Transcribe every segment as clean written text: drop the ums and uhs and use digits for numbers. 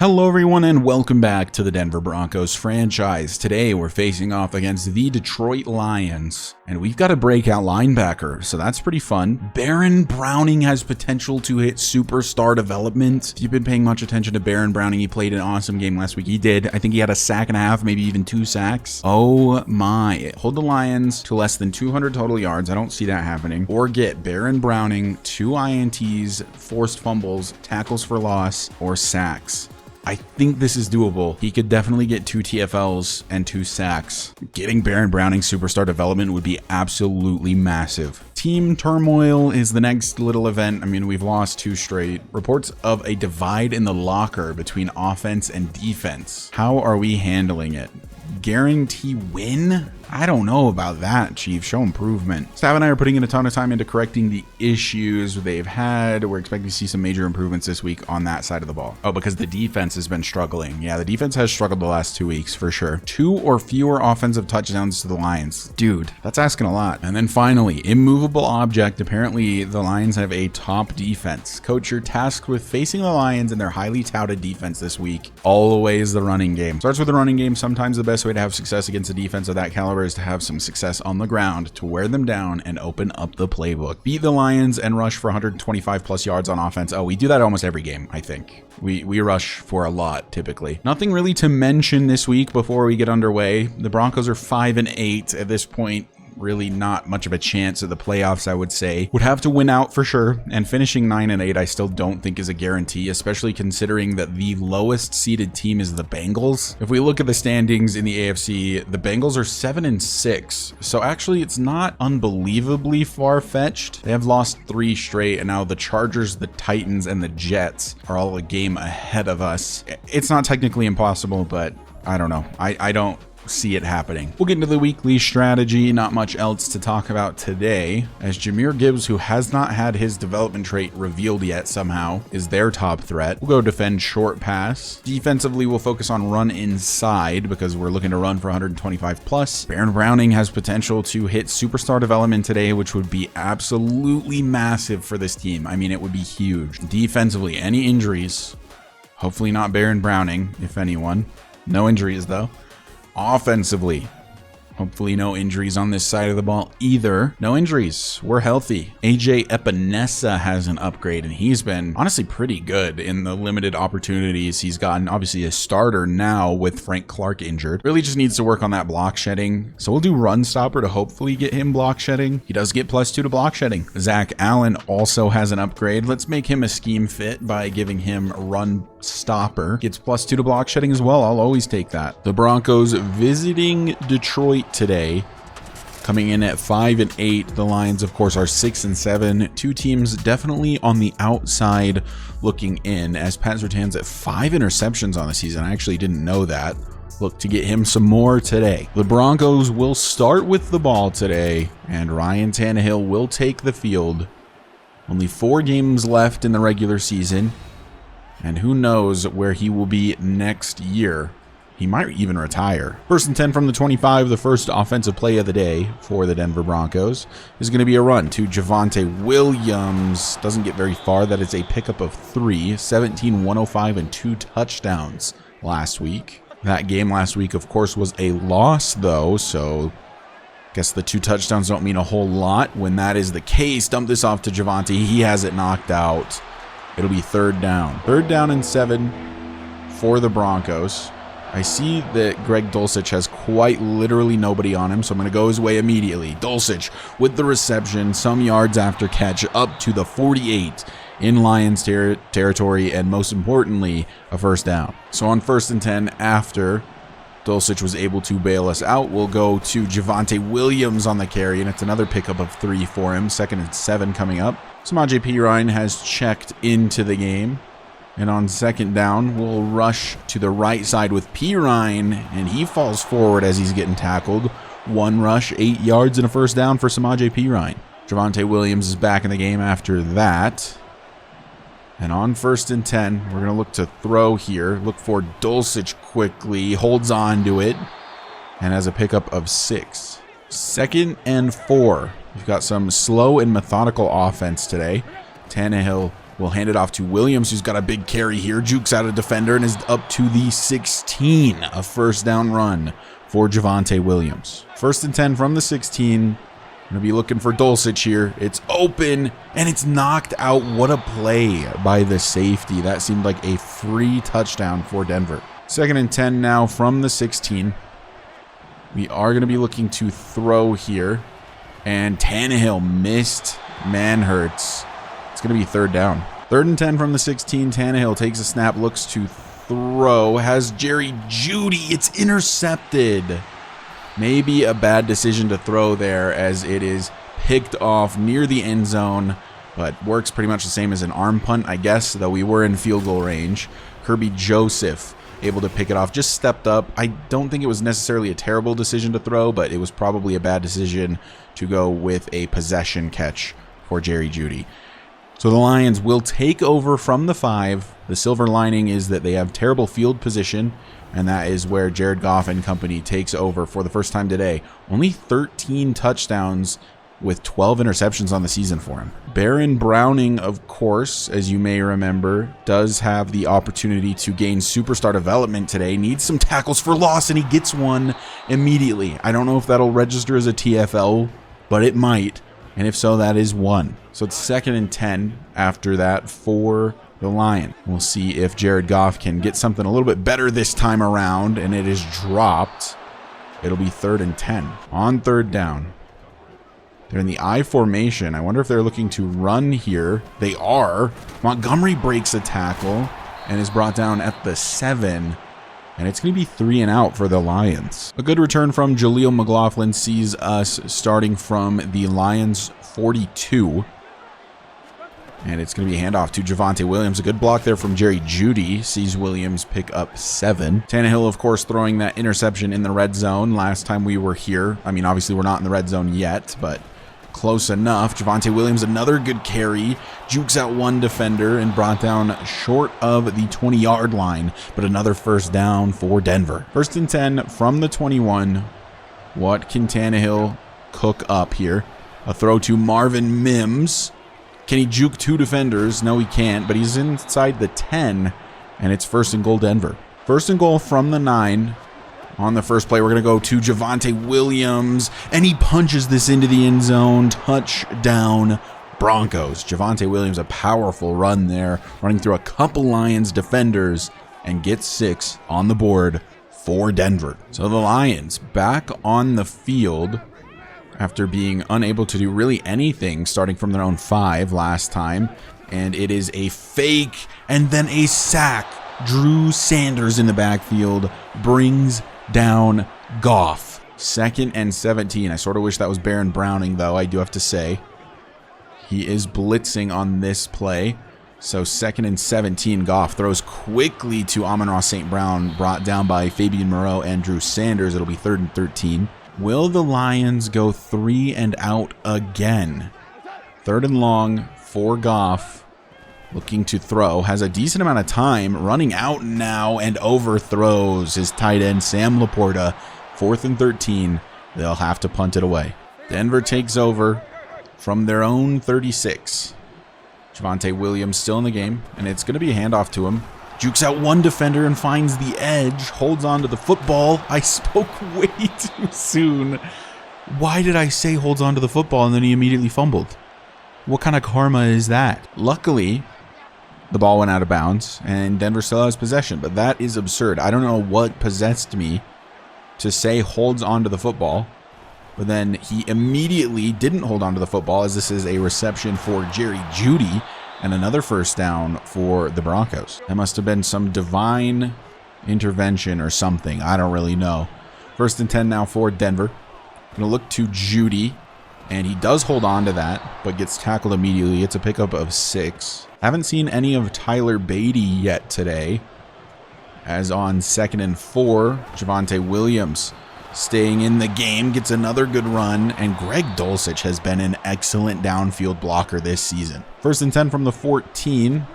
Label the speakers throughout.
Speaker 1: Hello everyone and welcome back to the Denver Broncos franchise. Today we're facing off against the Detroit Lions and we've got a breakout linebacker, so that's pretty fun. Baron Browning has potential to hit superstar development. If you've been paying much attention to Baron Browning, he played an awesome game last week. He did. I think he had a sack and a half, maybe even 2 sacks. Oh my. Hold the Lions to less than 200 total yards. I don't see that happening. Or get Baron Browning 2 INTs, forced fumbles, tackles for loss, or sacks. I think this is doable. He could definitely get 2 TFLs and 2 sacks. Getting Baron Browning superstar development would be absolutely massive. Team turmoil is the next little event. I mean, we've lost 2 straight. Reports of a divide in the locker between offense and defense. How are we handling it? Guarantee win? I don't know about that, Chief. Show improvement. Stav and I are putting in a ton of time into correcting the issues they've had. We're expecting to see some major improvements this week on that side of the ball. Oh, because the defense has been struggling. Yeah, the defense has struggled the last 2 weeks for sure. 2 or fewer offensive touchdowns to the Lions. Dude, that's asking a lot. And then finally, immovable object. Apparently, the Lions have a top defense. Coach, you're tasked with facing the Lions and their highly touted defense this week. Always the running game. Starts with the running game. Sometimes the best way to have success against a defense of that caliber is to have some success on the ground to wear them down and open up the playbook. Beat the Lions and rush for 125 plus yards on offense. Oh, we do that almost every game, I think. We rush for a lot typically. Nothing really to mention this week before we get underway. The Broncos are 5-8 at this point. Really not much of a chance at the playoffs, I would say. Would have to win out for sure, and finishing 9-8 I still don't think is a guarantee, especially considering that the lowest seeded team is the Bengals. If we look at the standings in the AFC, the Bengals are 7-6, so actually it's not unbelievably far-fetched. They have lost 3 straight, and now the Chargers, the Titans, and the Jets are all a game ahead of us. It's not technically impossible, but I don't know. I don't see it happening. We'll get into the weekly strategy. Not much else to talk about today, as Jahmyr Gibbs, who has not had his development trait revealed yet somehow, is their top threat. We'll go defend short pass. Defensively, we'll focus on run inside because we're looking to run for 125 plus. Baron Browning has potential to hit superstar development today, which would be absolutely massive for this team. I mean, it would be huge. Defensively, any injuries? Hopefully not Baron Browning, if anyone. No injuries though. Offensively, hopefully no injuries on this side of the ball either. No injuries. We're healthy. AJ Epinesa has an upgrade, and he's been honestly pretty good in the limited opportunities he's gotten. Obviously a starter now with Frank Clark injured. Really just needs to work on that block shedding. So we'll do run stopper to hopefully get him block shedding. He does get +2 to block shedding. Zach Allen also has an upgrade. Let's make him a scheme fit by giving him run stopper. Gets +2 to block shedding as well. I'll always take that. The Broncos visiting Detroit today, coming in at 5-8. The Lions, of course, are 6-7. 2 teams definitely on the outside looking in, as Pat Surtain's at 5 interceptions on the season. I actually didn't know that. Look to get him some more today. The Broncos will start with the ball today, and Ryan Tannehill will take the field. Only 4 games left in the regular season, and who knows where he will be next year. He might even retire. 1st and 10 from the 25. The first offensive play of the day for the Denver Broncos is going to be a run to Javonte Williams. Doesn't get very far. That is a pickup of 3, 17, 105, and 2 touchdowns last week. That game last week, of course, was a loss, though, so guess the 2 touchdowns don't mean a whole lot. When that is the case, dump this off to Javonte. He has it knocked out. It'll be 3rd down. 3rd down and 7 for the Broncos. I see that Greg Dulcich has quite literally nobody on him, so I'm going to go his way immediately. Dulcich with the reception, some yards after catch, up to the 48 in Lions territory, and most importantly, a 1st down. So on 1st and 10, after Dulcich was able to bail us out, we'll go to Javonte Williams on the carry, and it's another pickup of 3 for him. 2nd and 7 coming up. Samaje Perine has checked into the game. And on 2nd down, we'll rush to the right side with Perine, and he falls forward as he's getting tackled. 1 rush, 8 yards, and a 1st down for Samaje Perine. Javonte Williams is back in the game after that. And on 1st and 10, we're going to look to throw here. Look for Dulcich quickly, holds on to it, and has a pickup of 6. 2nd and 4. We've got some slow and methodical offense today. Tannehill We'll hand it off to Williams, who's got a big carry here. Jukes out a defender and is up to the 16. A first down run for Javonte Williams. 1st and 10 from the 16. Gonna be looking for Dulcich here. It's open and it's knocked out. What a play by the safety. That seemed like a free touchdown for Denver. 2nd and 10 now from the 16. We are gonna be looking to throw here. And Tannehill missed. Man hurts. It's gonna be 3rd down. 3rd and 10 from the 16. Tannehill takes a snap, looks to throw. Has Jerry Jeudy. It's intercepted. Maybe a bad decision to throw there as it is picked off near the end zone, but works pretty much the same as an arm punt, I guess, though we were in field goal range. Kirby Joseph able to pick it off, just stepped up. I don't think it was necessarily a terrible decision to throw, but it was probably a bad decision to go with a possession catch for Jerry Jeudy. So the Lions will take over from the 5. The silver lining is that they have terrible field position, and that is where Jared Goff and company takes over for the first time today. Only 13 touchdowns with 12 interceptions on the season for him. Baron Browning, of course, as you may remember, does have the opportunity to gain superstar development today. Needs some tackles for loss, and he gets one immediately. I don't know if that'll register as a TFL, but it might. And if so, that is 1. So it's 2nd and 10 after that for the Lions. We'll see if Jared Goff can get something a little bit better this time around, and it is dropped. It'll be 3rd and 10. On 3rd down. They're in the I formation. I wonder if they're looking to run here. They are. Montgomery breaks a tackle and is brought down at the 7. And it's going to be 3 and out for the Lions. A good return from Jaleel McLaughlin sees us starting from the Lions 42. And it's going to be a handoff to Javonte Williams. A good block there from Jerry Jeudy. Sees Williams pick up 7. Tannehill, of course, throwing that interception in the red zone last time we were here. I mean, obviously we're not in the red zone yet, but close enough. Javonte Williams, another good carry. Jukes out one defender and brought down short of the 20-yard line, but another first down for Denver. 1st and 10 from the 21. What can Tannehill cook up here? A throw to Marvin Mims. Can he juke 2 defenders? No, he can't, but he's inside the 10, and it's 1st and goal Denver. 1st and goal from the 9. On the first play, we're going to go to Javonte Williams, and he punches this into the end zone. Touchdown, Broncos. Javonte Williams, a powerful run there, running through a couple Lions defenders, and gets 6 on the board for Denver. So the Lions back on the field after being unable to do really anything starting from their own 5 last time. And it is a fake and then a sack. Drew Sanders in the backfield brings down Goff. 2nd and 17. I sort of wish that was Baron Browning, though, I do have to say. He is blitzing on this play. So 2nd and 17. Goff throws quickly to Amon-Ra St. Brown, brought down by Fabian Moreau and Drew Sanders. It'll be 3rd and 13. Will the Lions go 3 and out again? 3rd and long for Goff. Looking to throw. Has a decent amount of time. Running out now and overthrows his tight end, Sam Laporta. 4th and 13. They'll have to punt it away. Denver takes over from their own 36. Javonte Williams still in the game, and it's going to be a handoff to him. Jukes out one defender and finds the edge. Holds on to the football. I spoke way too soon. Why did I say holds on to the football and then he immediately fumbled? What kind of karma is that? Luckily, the ball went out of bounds and Denver still has possession, but that is absurd. I don't know what possessed me to say holds on to the football, but then he immediately didn't hold on to the football, as this is a reception for Jerry Jeudy and another first down for the Broncos. That must have been some divine intervention or something. I don't really know. 1st and 10 now for Denver. Going to look to Jeudy, and he does hold on to that, but gets tackled immediately. It's a pickup of 6. Haven't seen any of Tyler Beatty yet today, as on 2nd and 4, Javonte Williams staying in the game, gets another good run, and Greg Dulcich has been an excellent downfield blocker this season. 1st and 10 from the 14.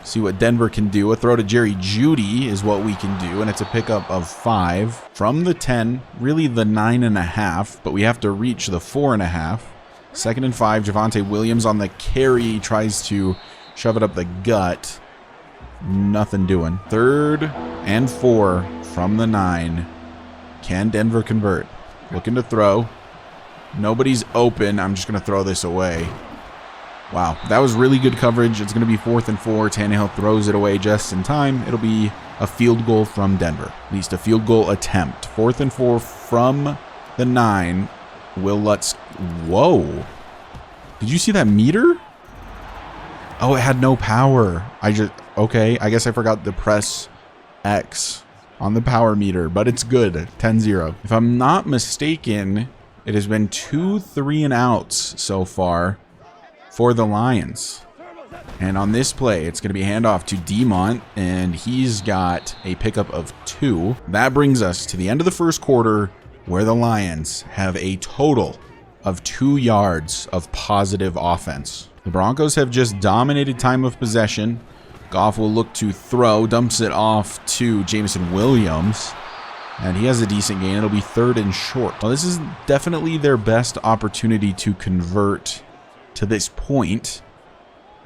Speaker 1: See what Denver can do. A throw to Jerry Jeudy is what we can do, and it's a pickup of 5. From the 10, really the 9.5, but we have to reach the 4.5. 2nd and 5, Javonte Williams on the carry, tries to Shove it up the gut. Nothing doing. 3rd and 4 from the 9. Can Denver convert? Looking to throw. Nobody's open. I'm just going to throw this away. Wow, that was really good coverage. It's going to be 4th and 4. Tannehill throws it away just in time. It'll be a field goal from Denver. At least a field goal attempt. 4th and 4 from the 9. Will Lutz. Whoa. Did you see that meter? Oh, it had no power. Okay, I guess I forgot to press X on the power meter, but it's good. 10-0. If I'm not mistaken, it has been 2 3-and-outs so far for the Lions. And on this play, it's going to be handoff to Demont, and he's got a pickup of 2. That brings us to the end of the first quarter, where the Lions have a total of 2 yards of positive offense. The Broncos have just dominated time of possession. Goff will look to throw, dumps it off to Jameson Williams, and he has a decent gain. It'll be 3rd and short. Well, this is definitely their best opportunity to convert to this point.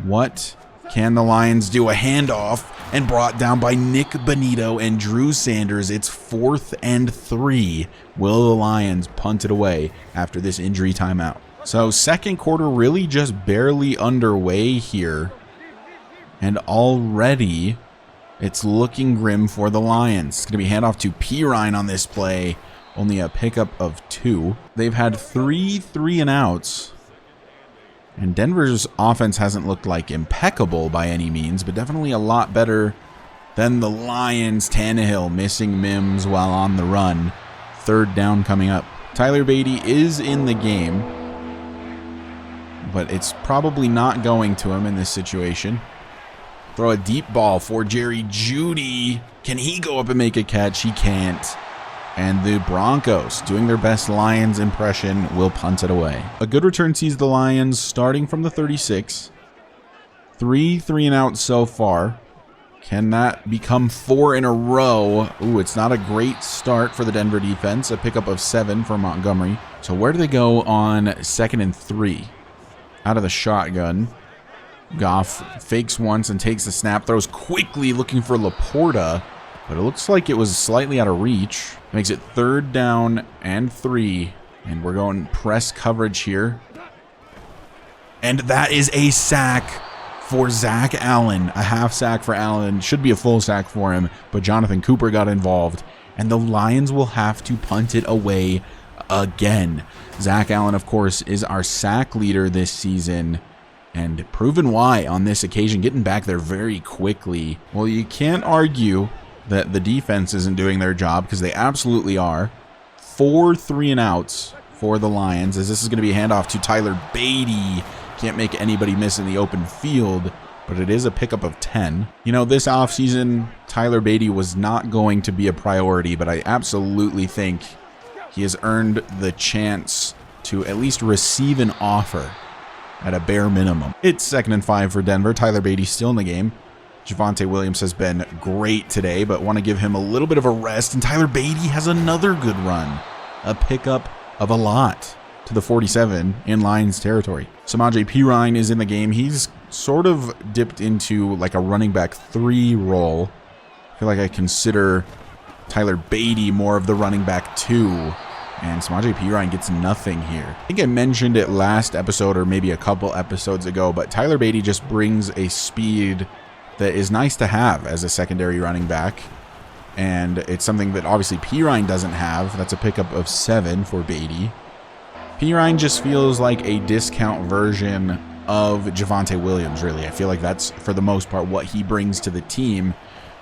Speaker 1: What can the Lions do? A handoff and brought down by Nick Bonito and Drew Sanders. It's 4th and 3. Will the Lions punt it away after this injury timeout? So second quarter really just barely underway here. And already it's looking grim for the Lions. It's going to be handoff to Pirine on this play. Only a pickup of 2. They've had 3 3-and-outs. And Denver's offense hasn't looked like impeccable by any means, but definitely a lot better than the Lions. Tannehill missing Mims while on the run. 3rd down coming up. Tyler Beatty is in the game, but it's probably not going to him in this situation. Throw a deep ball for Jerry Jeudy. Can he go up and make a catch? He can't. And the Broncos, doing their best Lions impression, will punt it away. A good return sees the Lions starting from the 36. 3 3-and-outs so far. Can that become 4 in a row? Ooh, it's not a great start for the Denver defense. A pickup of 7 for Montgomery. So where do they go on 2nd and 3? Out of the shotgun. Goff fakes once and takes the snap. Throws quickly looking for Laporta. But it looks like it was slightly out of reach. Makes it 3rd down and 3. And we're going press coverage here. And that is a sack for Zach Allen. A half sack for Allen. Should be a full sack for him. But Jonathan Cooper got involved. And the Lions will have to punt it away again. Zach Allen, of course, is our sack leader this season. And proven why on this occasion. Getting back there very quickly. Well, you can't argue that the defense isn't doing their job, because they absolutely are. 4 3-and-outs for the Lions, as this is going to be a handoff to Tyler Beatty. Can't make anybody miss in the open field, but it is a pickup of 10. You know, this offseason, Tyler Beatty was not going to be a priority, but I absolutely think he has earned the chance to at least receive an offer at a bare minimum. It's 2nd and 5 for Denver. Tyler Beatty still in the game. Javonte Williams has been great today, but want to give him a little bit of a rest. And Tyler Beatty has another good run. A pickup of a lot to the 47 in Lions territory. Samaje Perine is in the game. He's sort of dipped into like a running back 3 role. I feel like I consider Tyler Beatty more of the running back 2. And Samaje Perine gets nothing here. I think I mentioned it last episode or maybe a couple episodes ago, but Tyler Beatty just brings a speed that is nice to have as a secondary running back. And it's something that obviously Perine doesn't have. That's a pickup of 7 for Beatty. Perine just feels like a discount version of Javonte Williams, really. I feel like that's, for the most part, what he brings to the team.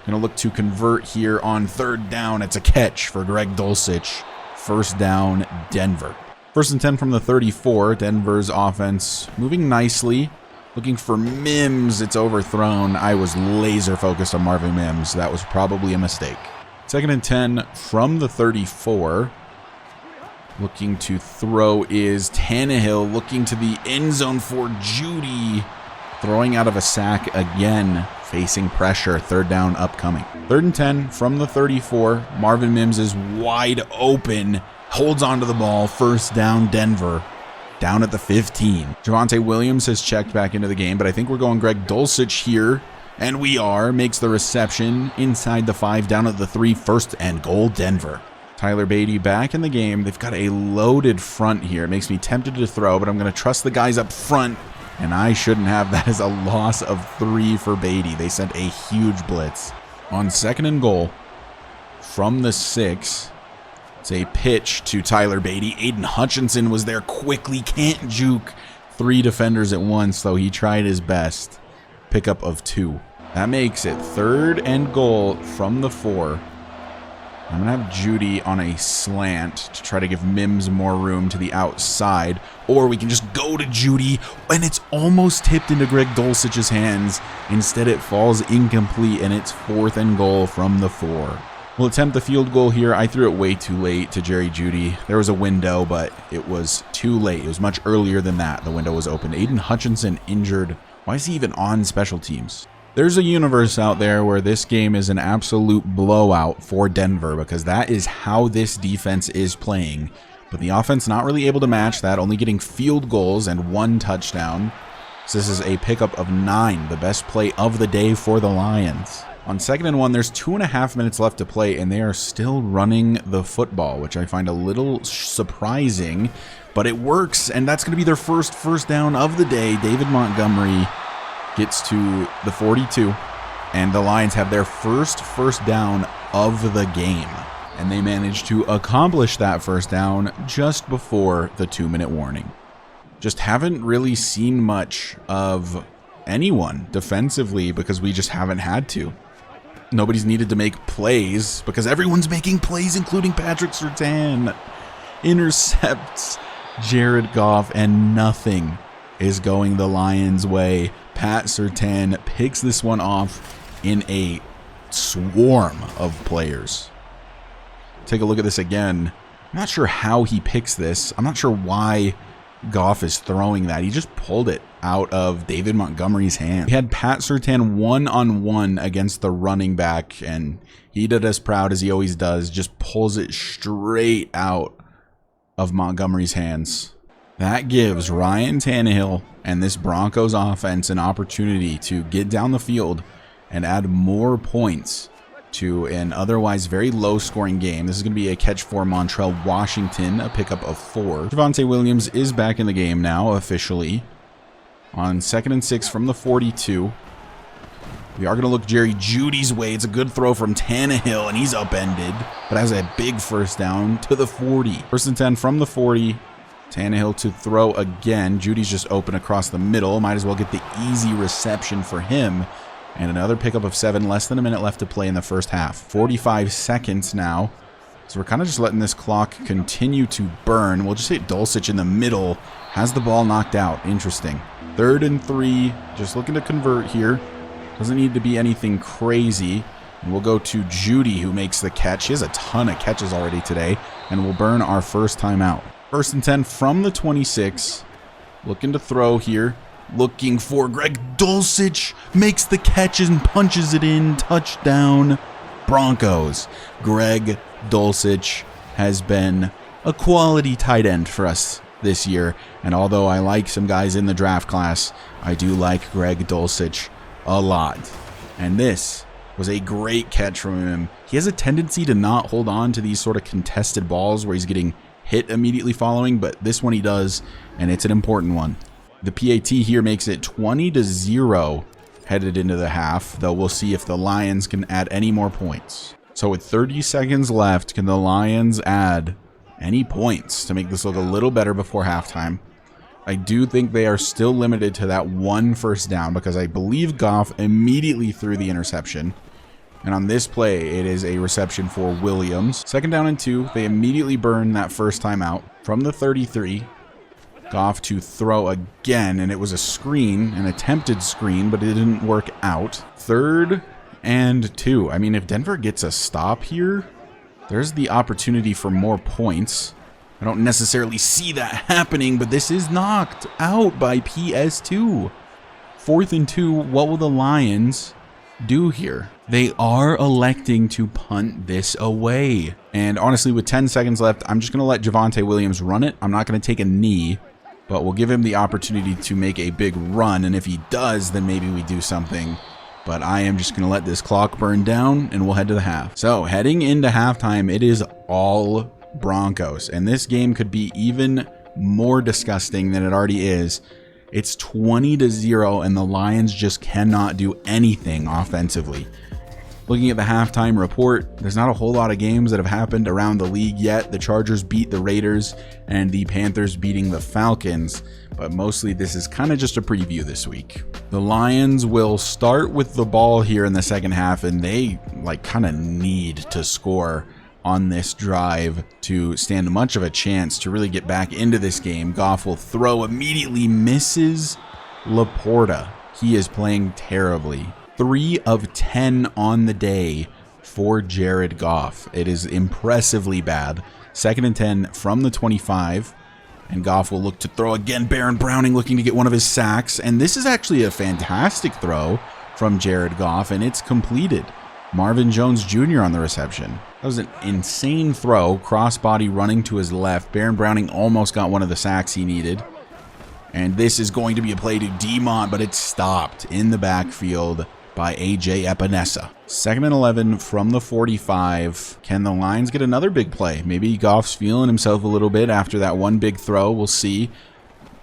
Speaker 1: Going to look to convert here on 3rd down. It's a catch for Greg Dulcich. 1st down, Denver. 1st and 10 from the 34. Denver's offense moving nicely. Looking for Mims. It's overthrown. I was laser focused on Marvin Mims. That was probably a mistake. 2nd and 10 from the 34. Looking to throw is Tannehill. Looking to the end zone for Jeudy. Throwing out of a sack again. Facing pressure. 3rd down upcoming. 3rd and 10 from the 34. Marvin Mims is wide open. Holds onto the ball. 1st down, Denver. down at the 15. Javonte Williams has checked back into the game, but I think we're going Greg Dulcich here. And we are. Makes the reception inside the 5, down at the 3. First and goal, Denver. Tyler Beatty back in the game. They've got a loaded front here. It makes me tempted to throw, but I'm going to trust the guys up front. And I shouldn't have. That is a loss of 3 for Beatty. They sent a huge blitz. On second and goal from the 6. It's a pitch to Tyler Beatty. Aiden Hutchinson was there quickly. Can't juke 3 defenders at once, though he tried his best. Pickup of 2. That makes it third and goal from the 4. I'm going to have Judy on a slant to try to give Mims more room to the outside. Or we can just go to Judy, and it's almost tipped into Greg Dulcich's hands. Instead, it falls incomplete, and it's 4th and goal from the 4. We'll attempt the field goal here. I threw it way too late to Jerry Judy. There was a window, but it was too late. It was much earlier than that. The window was open. Aiden Hutchinson injured. Why is he even on special teams? There's a universe out there where this game is an absolute blowout for Denver because that is how this defense is playing. But the offense not really able to match that, only getting field goals and 1 touchdown. So this is a pickup of 9, the best play of the day for the Lions. On 2nd and 1, there's 2.5 minutes left to play, and they are still running the football, which I find a little surprising, but it works, and that's going to be their first down of the day. David Montgomery gets to the 42, and the Lions have their first down of the game, and they managed to accomplish that first down just before the 2-minute warning. Just haven't really seen much of anyone defensively because we just haven't had to. Nobody's needed to make plays because everyone's making plays, including Patrick Surtain. Intercepts Jared Goff, and nothing is going the Lions' way. Pat Surtain picks this one off in a swarm of players. Take a look at this again. I'm not sure how he picks this. I'm not sure why Goff is throwing that. He just pulled it out of David Montgomery's hand. He had Pat Surtain one-on-one against the running back, and he did as proud as he always does, just pulls it straight out of Montgomery's hands. That gives Ryan Tannehill and this Broncos offense an opportunity to get down the field and add more points to an otherwise very low-scoring game. This is going to be a catch for Montrell Washington, a pickup of 4. Javonte Williams is back in the game now, officially. On 2nd and 6 from the 42. We are going to look Jerry Judy's way. It's a good throw from Tannehill, and he's upended, but has a big first down to the 40. 1st and 10 from the 40. Tannehill to throw again. Judy's just open across the middle. Might as well get the easy reception for him. And another pickup of 7, less than a minute left to play in the first half. 45 seconds now. So we're kind of just letting this clock continue to burn. We'll just hit Dulcich in the middle. Has the ball knocked out. Interesting. 3rd and 3. Just looking to convert here. Doesn't need to be anything crazy. And we'll go to Judy, who makes the catch. He has a ton of catches already today. And we'll burn our first timeout. 1st and 10 from the 26. Looking to throw here. Looking for Greg Dulcich. Makes the catch and punches it in. Touchdown, Broncos. Greg Dulcich has been a quality tight end for us this year. And although I like some guys in the draft class, I do like Greg Dulcich a lot. And this was a great catch from him. He has a tendency to not hold on to these sort of contested balls where he's getting hit immediately following, but this one he does, and it's an important one. The PAT here makes it 20-0 headed into the half, though we'll see if the Lions can add any more points. So with 30 seconds left, can the Lions add any points to make this look a little better before halftime? I do think they are still limited to that 1 first down because I believe Goff immediately threw the interception. And on this play, it is a reception for Williams. 2nd down and 2. They immediately burn that first time out from the 33. Goff to throw again, and it was a screen, an attempted screen, but it didn't work out. 3rd and 2. I mean, if Denver gets a stop here, there's the opportunity for more points. I don't necessarily see that happening, but this is knocked out by PS2. 4th and 2. What will the Lions do here? They are electing to punt this away. And honestly, with 10 seconds left, I'm just going to let Javonte Williams run it. I'm not going to take a knee. but we'll give him the opportunity to make a big run, and if he does, then maybe we do something. But I am just going to let this clock burn down, and we'll head to the half. So heading into halftime, it is all Broncos, and this game could be even more disgusting than it already is. It's 20-0, and the Lions just cannot do anything offensively. Looking at the halftime report, there's not a whole lot of games that have happened around the league yet. The Chargers beat the Raiders and the Panthers beating the Falcons, but mostly this is kind of just a preview this week. The Lions will start with the ball here in the second half, and they kind of need to score on this drive to stand much of a chance to really get back into this game. Goff will throw, immediately misses Laporta. He is playing terribly. 3 of 10 on the day for Jared Goff. It is impressively bad. 2nd and 10 from the 25. And Goff will look to throw again. Baron Browning looking to get one of his sacks. And this is actually a fantastic throw from Jared Goff, and it's completed. Marvin Jones Jr. on the reception. That was an insane throw. Crossbody running to his left. Baron Browning almost got one of the sacks he needed. And this is going to be a play to Demont, but it's stopped in the backfield by A.J. Epinesa. 2nd and 11 from the 45. Can the Lions get another big play? Maybe Goff's feeling himself a little bit after that one big throw. We'll see.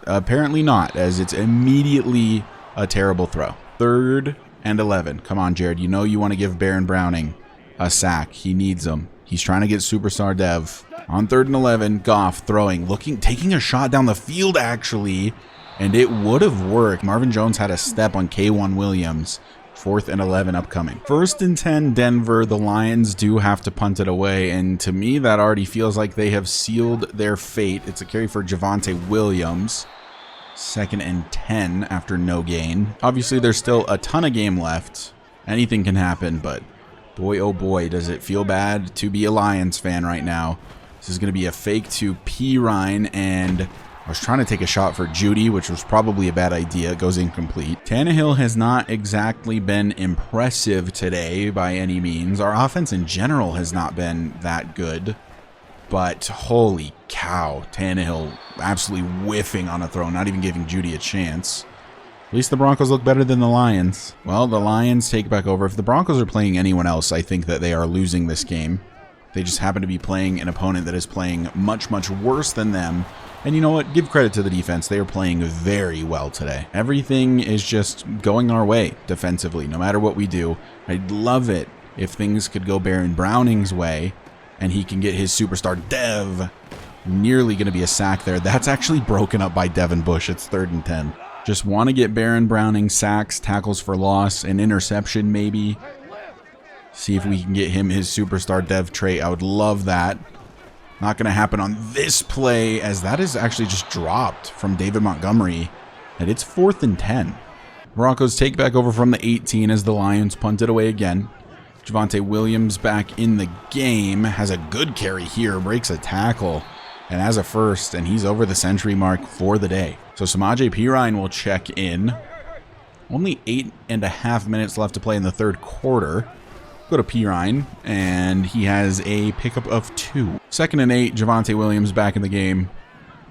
Speaker 1: Apparently not, as it's immediately a terrible throw. 3rd and 11. Come on, Jared. You know you want to give Baron Browning a sack. He needs them. He's trying to get superstar dev. On 3rd and 11, Goff throwing, taking a shot down the field, actually, and it would have worked. Marvin Jones had a step on K1 Williams. 4th and 11 upcoming. 1st and 10, Denver. The Lions do have to punt it away, and to me, that already feels like they have sealed their fate. It's a carry for Javonte Williams. 2nd and 10 after no gain. Obviously, there's still a ton of game left. Anything can happen, but boy, oh boy, does it feel bad to be a Lions fan right now. This is going to be a fake to Pirine, and I was trying to take a shot for Judy, which was probably a bad idea. It goes incomplete. Tannehill has not exactly been impressive today by any means. Our offense in general has not been that good. But holy cow, Tannehill absolutely whiffing on a throw, not even giving Judy a chance. At least the Broncos look better than the Lions. Well, the Lions take back over. If the Broncos are playing anyone else, I think that they are losing this game. They just happen to be playing an opponent that is playing much, much worse than them. And you know what? Give credit to the defense. They are playing very well today. Everything is just going our way defensively, no matter what we do. I'd love it if things could go Baron Browning's way and he can get his superstar Dev. Nearly going to be a sack there. That's actually broken up by Devin Bush. It's 3rd and 10. Just want to get Baron Browning sacks, tackles for loss, an interception maybe. See if we can get him his superstar Dev trait. I would love that. Not going to happen on this play, as that is actually just dropped from David Montgomery. And it's 4th and 10. Broncos take back over from the 18 as the Lions punt it away again. Javonte Williams back in the game. Has a good carry here. Breaks a tackle. And has a first. And he's over the century mark for the day. So Samaje Perine will check in. Only 8.5 minutes left to play in the 3rd quarter. Go to Pirine, and he has a pickup of 2. 2nd and 8, Javonte Williams back in the game.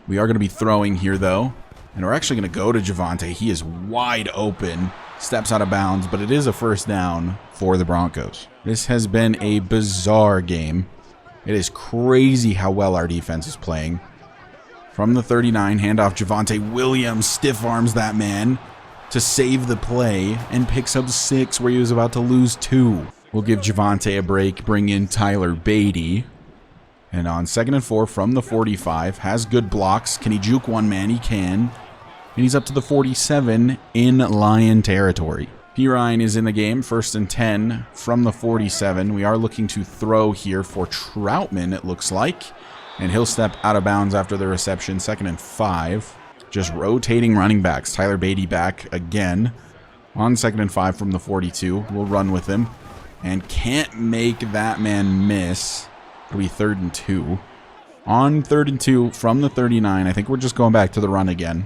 Speaker 1: We are going to be throwing here, though. And we're actually going to go to Javonte. He is wide open. Steps out of bounds, but it is a first down for the Broncos. This has been a bizarre game. It is crazy how well our defense is playing. From the 39, handoff Javonte Williams. Stiff arms that man to save the play and picks up 6 where he was about to lose 2. We'll give Javonte a break, bring in Tyler Beatty. And on 2nd and 4 from the 45, has good blocks. Can he juke one man? He can. And he's up to the 47 in Lion territory. Pirine is in the game, 1st and 10 from the 47. We are looking to throw here for Troutman, it looks like. And he'll step out of bounds after the reception, 2nd and 5. Just rotating running backs. Tyler Beatty back again. On 2nd and 5 from the 42. We'll run with him. And can't make that man miss. It'll be 3rd and 2. On 3rd and 2 from the 39, I think we're just going back to the run again.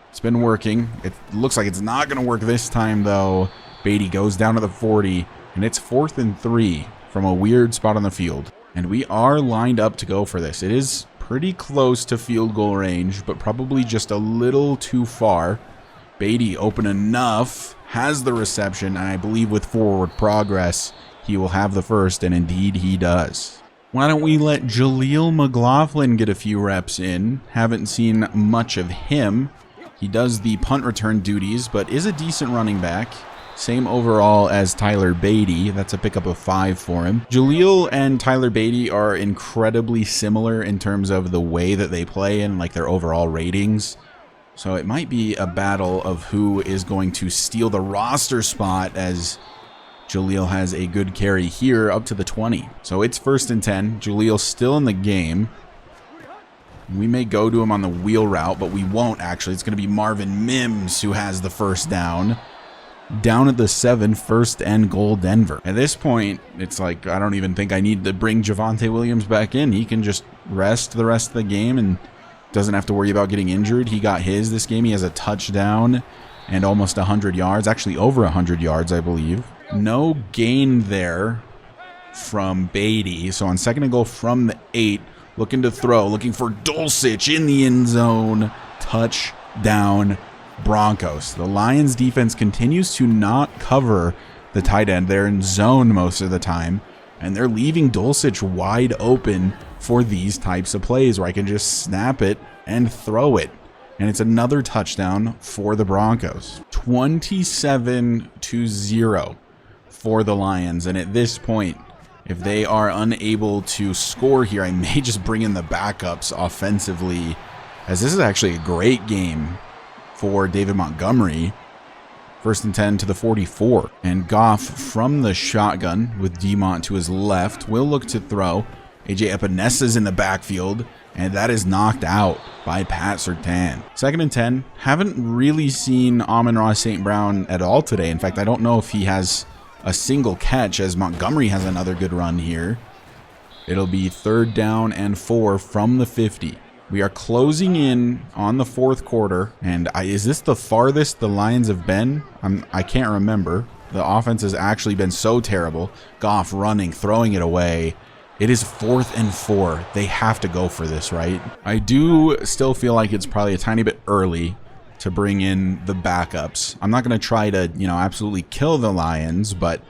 Speaker 1: It's been working. It looks like it's not going to work this time, though. Beatty goes down to the 40, and it's 4th and 3 from a weird spot on the field. And we are lined up to go for this. It is pretty close to field goal range, but probably just a little too far. Beatty open enough, has the reception, and I believe with forward progress, he will have the first, and indeed he does. Why don't we let Jaleel McLaughlin get a few reps in? Haven't seen much of him. He does the punt return duties, but is a decent running back. Same overall as Tyler Beatty. That's a pickup of 5 for him. Jaleel and Tyler Beatty are incredibly similar in terms of the way that they play and like their overall ratings. So it might be a battle of who is going to steal the roster spot, as Jaleel has a good carry here up to the 20. So it's 1st and 10. Jaleel's still in the game. We may go to him on the wheel route, but we won't actually. It's going to be Marvin Mims who has the first down. Down at the 7, 1st and goal Denver. At this point, it's like I don't even think I need to bring Javonte Williams back in. He can just rest the rest of the game and doesn't have to worry about getting injured. He got his this game. He has a touchdown and almost 100 yards. Actually over 100 yards, I believe. No gain there from Beatty. So on 2nd and goal from the 8, looking to throw, looking for Dulcich in the end zone. Touchdown Broncos. The Lions defense continues to not cover the tight end. They're in zone most of the time, and they're leaving Dulcich wide open for these types of plays where I can just snap it and throw it. And it's another touchdown for the Broncos. 27-0 for the Lions. And at this point, if they are unable to score here, I may just bring in the backups offensively, as this is actually a great game for David Montgomery. 1st and 10 to the 44. And Goff from the shotgun with Demont to his left will look to throw. AJ Epenesa's in the backfield, and that is knocked out by Pat Surtain. 2nd and 10. Haven't really seen Amon-Ra St. Brown at all today. In fact, I don't know if he has a single catch, as Montgomery has another good run here. It'll be 3rd down and 4 from the 50. We are closing in on the 4th quarter, and is this the farthest the Lions have been? I can't remember. The offense has actually been so terrible. Goff running, throwing it away. It is 4th and 4. They have to go for this, right? I do still feel like it's probably a tiny bit early to bring in the backups. I'm not going to try to, absolutely kill the Lions, but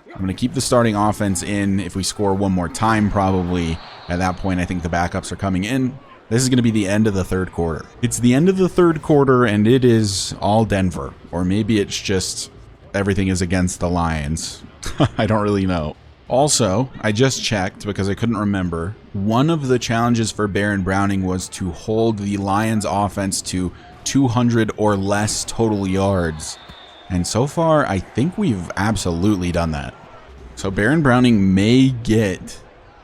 Speaker 1: I'm going to keep the starting offense in. If we score one more time, probably at that point, I think the backups are coming in. This is going to be the end of the 3rd quarter. It's the end of the 3rd quarter, and it is all Denver. Or maybe it's just everything is against the Lions. I don't really know. Also, I just checked because I couldn't remember. One of the challenges for Baron Browning was to hold the Lions offense to 200 or less total yards. And so far, I think we've absolutely done that. So Baron Browning may get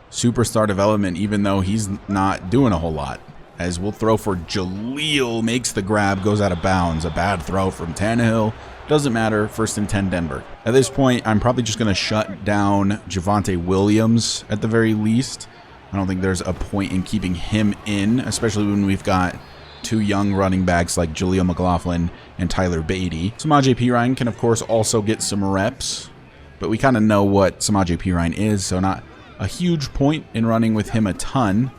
Speaker 1: superstar development, even though he's not doing a whole lot. As we'll throw for Jaleel, makes the grab, goes out of bounds. A bad throw from Tannehill. Doesn't matter. 1st and 10 Denver. At this point, I'm probably just going to shut down Javonte Williams at the very least. I don't think there's a point in keeping him in, especially when we've got 2 young running backs like Jaleel McLaughlin and Tyler Beatty. Samaje Perine can, of course, also get some reps, but we kind of know what Samaje Perine is, so not a huge point in running with him a ton,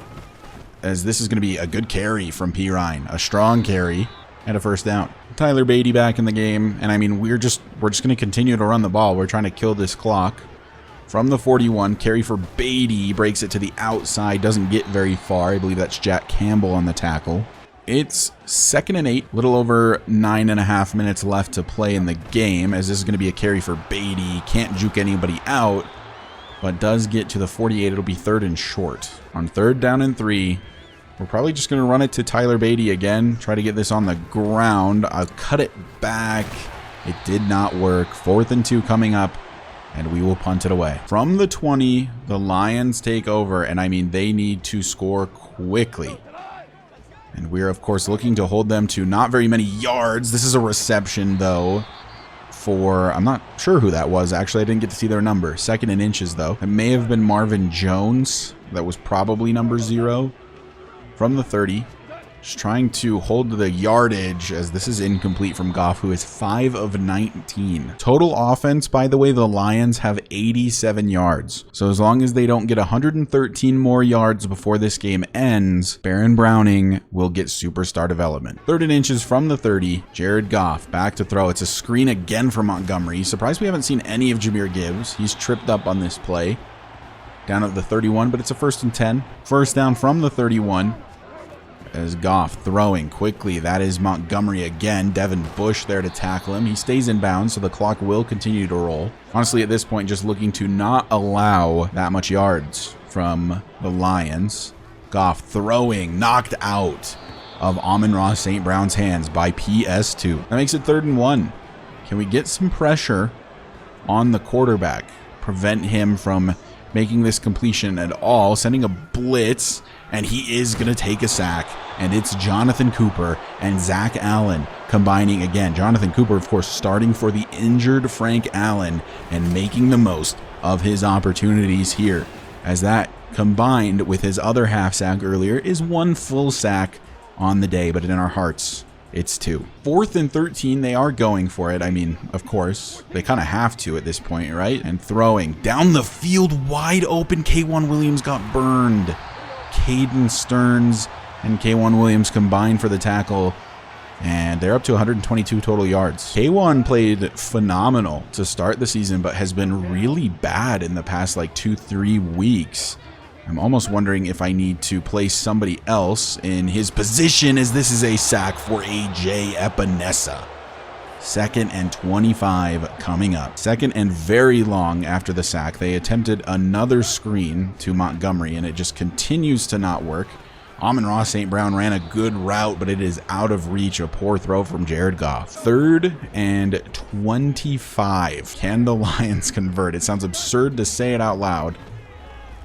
Speaker 1: as this is going to be a good carry from Perine, a strong carry, and a 1st down. Tyler Beatty back in the game, and I mean, we're just going to continue to run the ball. We're trying to kill this clock. From the 41, carry for Beatty, breaks it to the outside, doesn't get very far. I believe that's Jack Campbell on the tackle. It's 2nd and 8, little over 9.5 minutes left to play in the game, as this is going to be a carry for Beatty. Can't juke anybody out, but does get to the 48. It'll be 3rd and short. On 3rd down and 3, we're probably just going to run it to Tyler Beatty again, try to get this on the ground. I'll cut it back. It did not work. 4th and 2 coming up, and we will punt it away. From the 20, the Lions take over, and I mean, they need to score quickly. And we're, of course, looking to hold them to not very many yards. This is a reception, though, for, I'm not sure who that was, actually. I didn't get to see their number. 2nd and inches, though. It may have been Marvin Jones. That was probably number 0. From the 30, Just trying to hold the yardage as this is incomplete from Goff, who is 5 of 19. Total offense, by the way, the Lions have 87 yards. So as long as they don't get 113 more yards before this game ends, Baron Browning will get superstar development. 3rd and inches from the 30. Jared Goff back to throw. It's a screen again for Montgomery. Surprised we haven't seen any of Jahmyr Gibbs. He's tripped up on this play. Down at the 31, but it's a 1st and 10. First down from the 31. As Goff throwing quickly. That is Montgomery again. Devin Bush there to tackle him. He stays in bounds, so the clock will continue to roll. Honestly, at this point, just looking to not allow that much yards from the Lions. Goff throwing, knocked out of Amon-Ra St. Brown's hands by PS2. That makes it 3rd and 1. Can we get some pressure on the quarterback? Prevent him from making this completion at all. Sending a blitz. And he is going to take a sack, and it's Jonathan Cooper and Zach Allen combining again. Jonathan Cooper, of course, starting for the injured Frank Allen and making the most of his opportunities here, as that combined with his other half sack earlier is 1 full sack on the day, but in our hearts, it's 2. 4th and 13, they are going for it. I mean, of course, they kind of have to at this point, right? And throwing down the field, wide open. K1 Williams got burned. Caden Stearns and K1 Williams combined for the tackle, and they're up to 122 total yards. K1 played phenomenal to start the season, but has been really bad in the past like 2-3 weeks. I'm almost wondering if I need to place somebody else in his position, as this is a sack for AJ Epinesa. 2nd and 25 coming up. 2nd and very long after the sack. They attempted another screen to Montgomery, and it just continues to not work. Amon-Ra St. Brown ran a good route, but it is out of reach. A poor throw from Jared Goff. 3rd and 25. Can the Lions convert? It sounds absurd to say it out loud.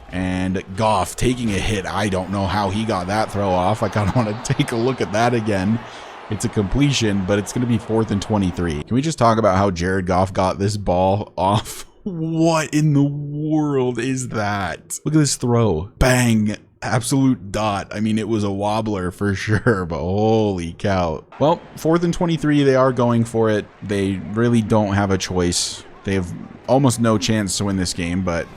Speaker 1: And Goff taking a hit. I don't know how he got that throw off. I kind of want to take a look at that again. It's a completion, but it's going to be 4th and 23. Can we just talk about how Jared Goff got this ball off? What in the world is that? Look at this throw. Bang. Absolute dot. I mean, it was a wobbler for sure, but holy cow. Well, 4th and 23, they are going for it. They really don't have a choice. They have almost no chance to win this game, but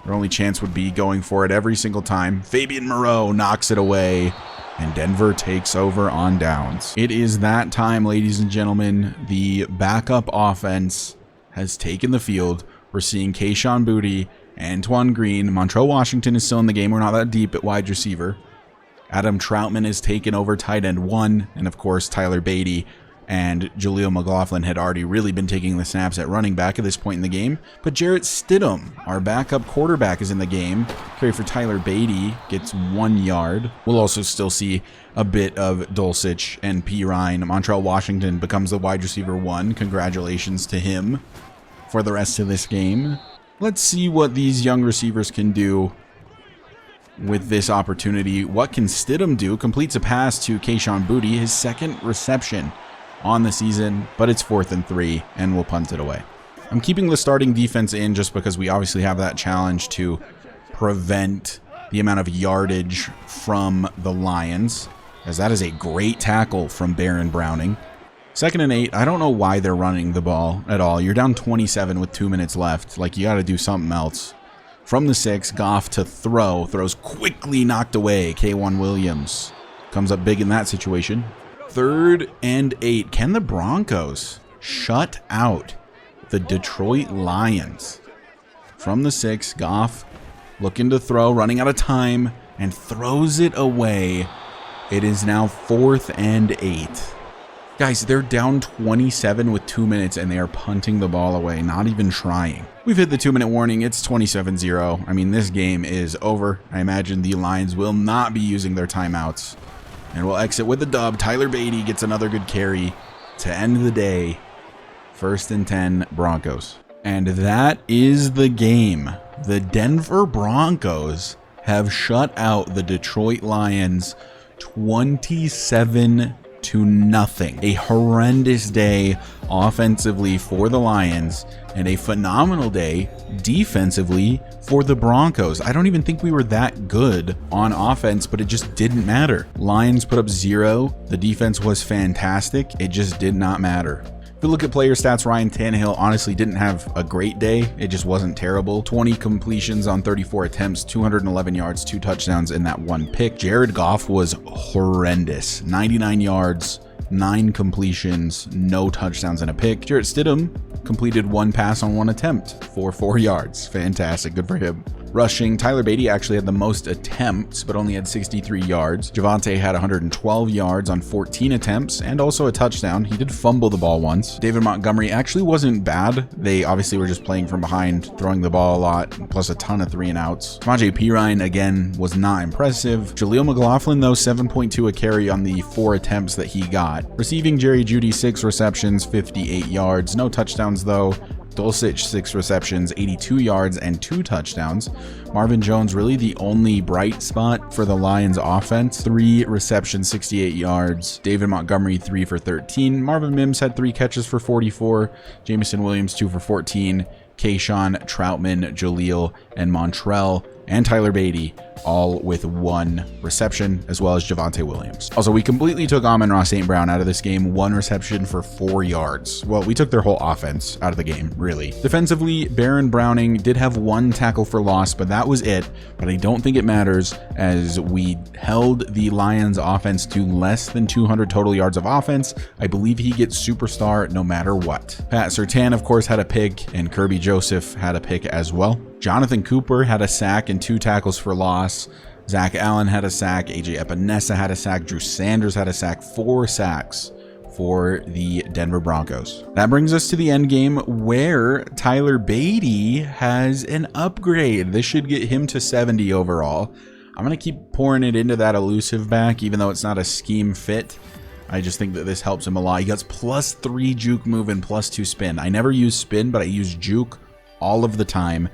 Speaker 1: their only chance would be going for it every single time. Fabian Moreau knocks it away, and Denver takes over on downs. It is that time, ladies and gentlemen. The backup offense has taken the field. We're seeing Kayshon Boutte, Antoine Green. Montrell Washington is still in the game. We're not that deep at wide receiver. Adam Troutman has taken over tight end 1. And, of course, Tyler Beatty and Jaleel McLaughlin had already really been taking the snaps at running back at this point in the game. But Jarrett Stidham, our backup quarterback, is in the game. Carry for Tyler Beatty gets 1 yard. We'll also still see a bit of Dulcich and P. Ryan. Montrell Washington becomes the wide receiver 1. Congratulations to him for the rest of this game. Let's see what these young receivers can do with this opportunity. What can Stidham do? Completes a pass to Kayshon Boutte, his 2nd reception on the season, but it's 4th and 3, and we'll punt it away. I'm keeping the starting defense in just because we obviously have that challenge to prevent the amount of yardage from the Lions, as that is a great tackle from Baron Browning. 2nd and 8. I don't know why they're running the ball at all. You're down 27 with 2 minutes left. Like, you got to do something else. From the 6, Goff to throw. Throws quickly knocked away. K1 Williams comes up big in that situation. 3rd and 8. Can the Broncos shut out the Detroit Lions? From the 6, Goff looking to throw, running out of time, and throws it away. It is now 4th and 8. Guys, they're down 27 with 2 minutes, and they are punting the ball away, not even trying. We've hit the 2-minute warning. It's 27-0. I mean, this game is over. I imagine the Lions will not be using their timeouts. And we'll exit with the dub. Tyler Beatty gets another good carry to end the day. 1st and 10, Broncos. And that is the game. The Denver Broncos have shut out the Detroit Lions 27-0. to nothing. A horrendous day offensively for the Lions and a phenomenal day defensively for the Broncos. I don't even think we were that good on offense, but it just didn't matter. Lions put up 0. The defense was fantastic. It just did not matter. If we look at player stats, Ryan Tannehill honestly didn't have a great day. It just wasn't terrible. 20 completions on 34 attempts, 211 yards, 2 touchdowns, and that 1 pick. Jared Goff was horrendous. 99 yards, 9 completions, no touchdowns, and a pick. Jarrett Stidham completed 1 pass on 1 attempt for 4 yards. Fantastic. Good for him. Rushing, Tyler Beatty actually had the most attempts, but only had 63 yards. Javonte had 112 yards on 14 attempts and also a touchdown. He did fumble the ball once. David Montgomery actually wasn't bad. They obviously were just playing from behind, throwing the ball a lot, plus a ton of 3-and-outs. Samaje Perine, again, was not impressive. Jaleel McLaughlin, though, 7.2 a carry on the 4 attempts that he got. Receiving, Jerry Jeudy, 6 receptions, 58 yards. No touchdowns, though. Dulcich, 6 receptions, 82 yards, and 2 touchdowns. Marvin Jones, really the only bright spot for the Lions offense. 3 receptions, 68 yards. David Montgomery, 3 for 13. Marvin Mims had 3 catches for 44. Jameson Williams, 2 for 14. Kayshawn, Troutman, Jaleel, and Montrell, and Tyler Beatty, all with 1 reception, as well as Javonte Williams. Also, we completely took Amon-Ra St. Brown out of this game, 1 reception for 4 yards. Well, we took their whole offense out of the game, really. Defensively, Baron Browning did have 1 tackle for loss, but that was it. But I don't think it matters, as we held the Lions offense to less than 200 total yards of offense. I believe he gets superstar no matter what. Pat Surtain, of course, had a pick, and Kirby Joseph had a pick as well. Jonathan Cooper had a sack and 2 tackles for loss. Zach Allen had a sack. AJ Epinesa had a sack. Drew Sanders had a sack. 4 sacks for the Denver Broncos. That brings us to the end game, where Tyler Beatty has an upgrade. This should get him to 70 overall. I'm going to keep pouring it into that elusive back, even though it's not a scheme fit. I just think that this helps him a lot. He gets +3 juke move and +2 spin. I never use spin, but I use juke all of the time,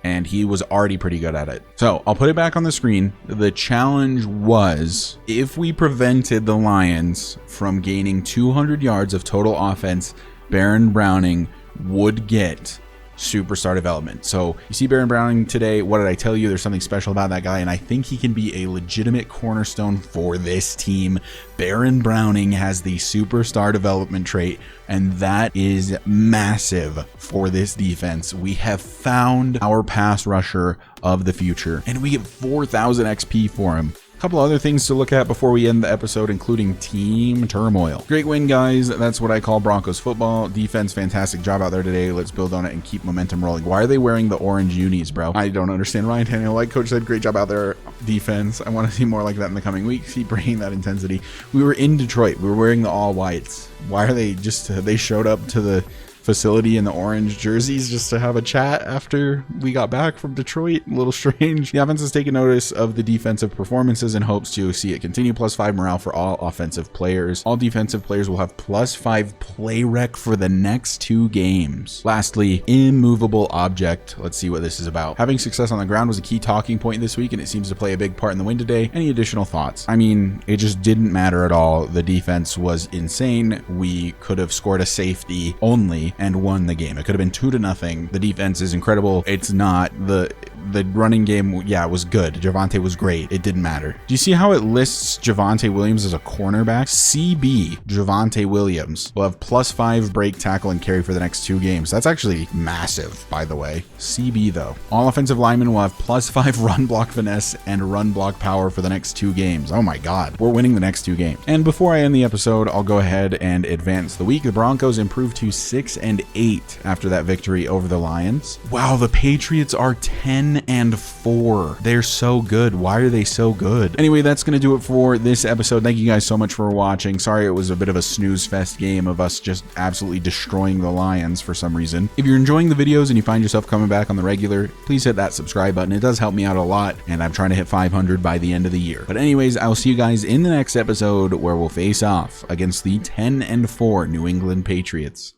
Speaker 1: and he was already pretty good at it. So I'll put it back on the screen. The challenge was, if we prevented the Lions from gaining 200 yards of total offense, Baron Browning would get superstar development. So you see Baron Browning today. What did I tell you? There's something special about that guy, and I think he can be a legitimate cornerstone for this team. Baron Browning has the superstar development trait, and that is massive for this defense. We have found our pass rusher of the future, and we get 4,000 XP for him. Couple other things to look at before we end the episode, including team turmoil. Great win, guys. That's what I call Broncos football. Defense, fantastic job out there today. Let's build on it and keep momentum rolling. Why are they wearing the orange unis, bro? I don't understand. Ryan Tannehill, like coach said, great job out there. Defense, I want to see more like that in the coming weeks. Keep bringing that intensity. We were in Detroit. We were wearing the all whites. Why are they just, they showed up to the facility in the orange jerseys just to have a chat after we got back from Detroit? A little strange. The offense has taken notice of the defensive performances and hopes to see it continue. +5 morale for all offensive players. All defensive players will have +5 play rec for the next 2 games. Lastly, immovable object. Let's see what this is about. Having success on the ground was a key talking point this week, and it seems to play a big part in the win today. Any additional thoughts? I mean, it just didn't matter at all. The defense was insane. We could have scored a safety only and won the game. It could have been 2-0. The defense is incredible. It's not. The running game, yeah, was good. Javonte was great. It didn't matter. Do you see how it lists Javonte Williams as a cornerback? CB Javonte Williams will have +5 break, tackle, and carry for the next 2 games. That's actually massive, by the way. CB, though. All offensive linemen will have +5 run block finesse and run block power for the next 2 games. Oh my God. We're winning the next 2 games. And before I end the episode, I'll go ahead and advance the week. The Broncos improved to 6-8 after that victory over the Lions. Wow, the Patriots are 10-4. They're so good. Why are they so good? Anyway, that's going to do it for this episode. Thank you guys so much for watching. Sorry it was a bit of a snooze fest game of us just absolutely destroying the Lions for some reason. If you're enjoying the videos and you find yourself coming back on the regular, please hit that subscribe button. It does help me out a lot, and I'm trying to hit 500 by the end of the year. But anyways, I'll see you guys in the next episode, where we'll face off against the 10-4 New England Patriots.